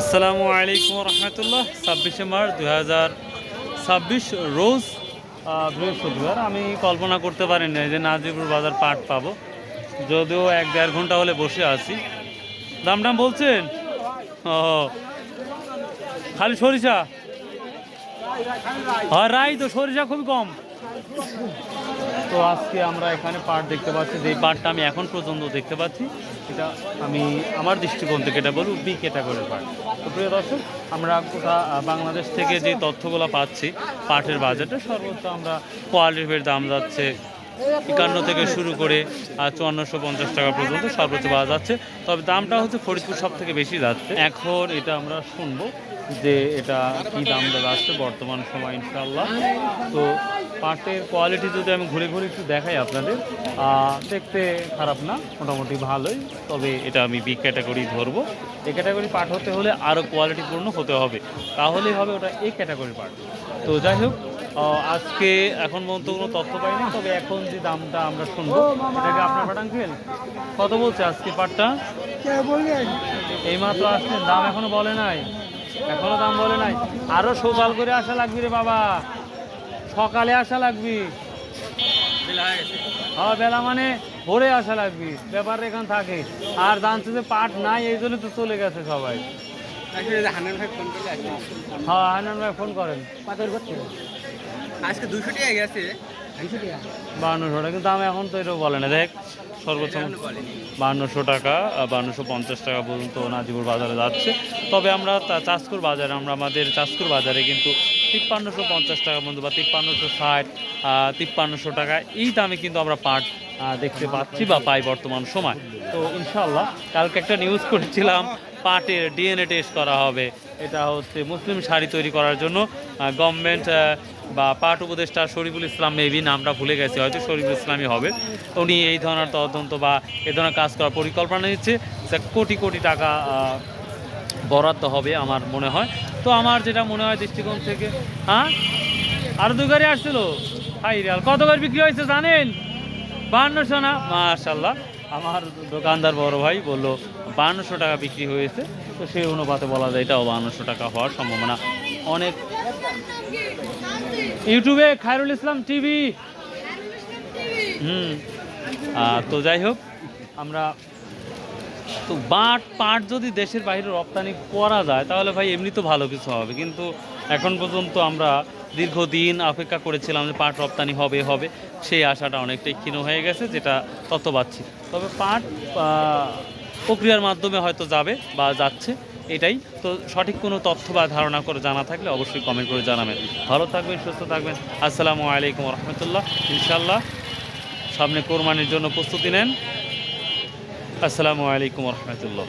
আসসালামু আলাইকুম রহমতুল্লাহ। 26শে মার্চ 2026 রোজ বৃহস্পতিবার। আমি কল্পনা করতে পারিনি যে নাজিরপুর বাজার পাট পাবো, যদিও 1-1.5 ঘন্টা হলে বসে আছি। দাম টাম বলছেন? ও খালি সরিষা? হ্যাঁ রাই তো, সরিষা খুবই কম। তো আজকে আমরা এখানে পাট দেখতে পাচ্ছি, যে পাটটা আমি এখন পর্যন্ত দেখতে পাচ্ছি, এটা আমি আমার দৃষ্টিকোণ থেকে এটা বলব বি ক্যাটাগরির পাট। তো প্রিয় দর্শক, আমরা গোটা বাংলাদেশ থেকে যে তথ্যগুলো পাচ্ছি পাটের বাজারটা, সর্বোচ্চ আমরা কোয়ালিটির দাম যাচ্ছে 51 থেকে শুরু করে 5450 টাকা পর্যন্ত সর্বোচ্চ পাওয়া যাচ্ছে। তবে দামটা হচ্ছে ফরিদপুর সব থেকে বেশি যাচ্ছে। এখন এটা আমরা শুনবো যে এটা কী দাম যাচ্ছে বর্তমান সময় ইনশাল্লাহ। তো পাটের কোয়ালিটি যদি আমি ঘুরে ঘুরে একটু দেখাই আপনাদের, দেখতে খারাপ না, মোটামুটি ভালোই। তবে এটা আমি বি ক্যাটাগরি ধরবো। এ ক্যাটাগরি পাট হতে হলে আরও কোয়ালিটিপূর্ণ হতে হবে, তাহলেই হবে ওটা এ ক্যাটাগরি পাট। তো যাই হোক, আজকে এখন পর্যন্ত কোনো তথ্য পাইনি, তবে এখন যে দামটা আমরা শুনবো, এটাকে আপনার পাট আঙ্কেল কত বলছে আজকে পাটটা? এইমাত্র আসছেন, দাম এখনো বলে নাই? এখনো দাম বলে নাই? আরো সকাল করে আসা লাগবে রে বাবা, সকালে আসা লাগবে। হ্যাঁ বেলা মানে ভোরে আসা লাগবে, ব্যাপার এখান থাকে। আর জানছে যে পাট নাই, এই জন্য তো চলে গেছে সবাই। হ্যাঁ হান্নান ভাই ফোন করেন। আজকে 200 টাকা গেছে, 5200 টাকা, কিন্তু দাম এখন তো এটা বলে না। দেখ সর্বোচ্চ 5200 টাকা, 5250 টাকা পর্যন্ত নাজিপুর বাজারে যাচ্ছে। তবে আমরা চাষকুর বাজারে, আমাদের চাষকুর বাজারে কিন্তু 5350 টাকা পর্যন্ত বা 5360, 5300 টাকা এই দামে কিন্তু আমরা পাট দেখতে পাচ্ছি বা পাই বর্তমান সময়। তো ইনশাল্লাহ কালকে একটা নিউজ করেছিলাম, পাটের ডিএনএ টেস্ট করা হবে। এটা হচ্ছে মুসলিম শাড়ি তৈরি করার জন্য গভর্নমেন্ট বা পাট উপদেষ্টা শরীফুল ইসলাম, মেবি নামটা ভুলে গেছে, হয়তো শরীফুল ইসলামই হবে। উনি এই ধরনের তদন্ত বা এই ধরনের কাজ করার পরিকল্পনা নিচ্ছে। কোটি কোটি টাকা বরাদ্দ হবে আমার মনে হয়। তো আমার যেটা মনে হয় দৃষ্টিকোণ থেকে, হ্যাঁ আরও 2 গাড়ি আসছিল। হাই রিয়াল কত করে বিক্রি হয়েছে জানেন? 5200 না? মাশাল্লাহ, আমার দোকানদার বড় ভাই বললো 5200 টাকা বিক্রি হয়েছে। তো সেই অনুপাতে বলা যায় এটাও 5200 টাকা হওয়ার সম্ভাবনা অনেক। ইউটিউবে খায়রুল ইসলাম টিভি। তো যাই হোক, আমরা তো পাট যদি দেশের বাইরে রপ্তানি করা যায় তাহলে ভাই এমনি তো ভালো কিছু হবে। কিন্তু এখন পর্যন্ত আমরা দীর্ঘদিন অপেক্ষা করেছিলাম যে পাট রপ্তানি হবে হবে, সেই আশাটা অনেকটাই ক্ষীণ হয়ে গেছে, যেটা তথ্য পাচ্ছি। তবে পাট প্রক্রিয়ার মাধ্যমে হয়তো যাবে বা যাচ্ছে, এটাই তো। সঠিক কোনো তথ্য বা ধারণা করে জানা থাকলে অবশ্যই কমেন্ট করে জানাবেন। ভালো থাকবেন, সুস্থ থাকবেন। আসসালামু আলাইকুম রহমতুল্লাহ। ইনশাল্লাহ সামনে কোরবানির জন্য প্রস্তুতি নেন। আসসালামু আলাইকুম রহমতুল্লাহ।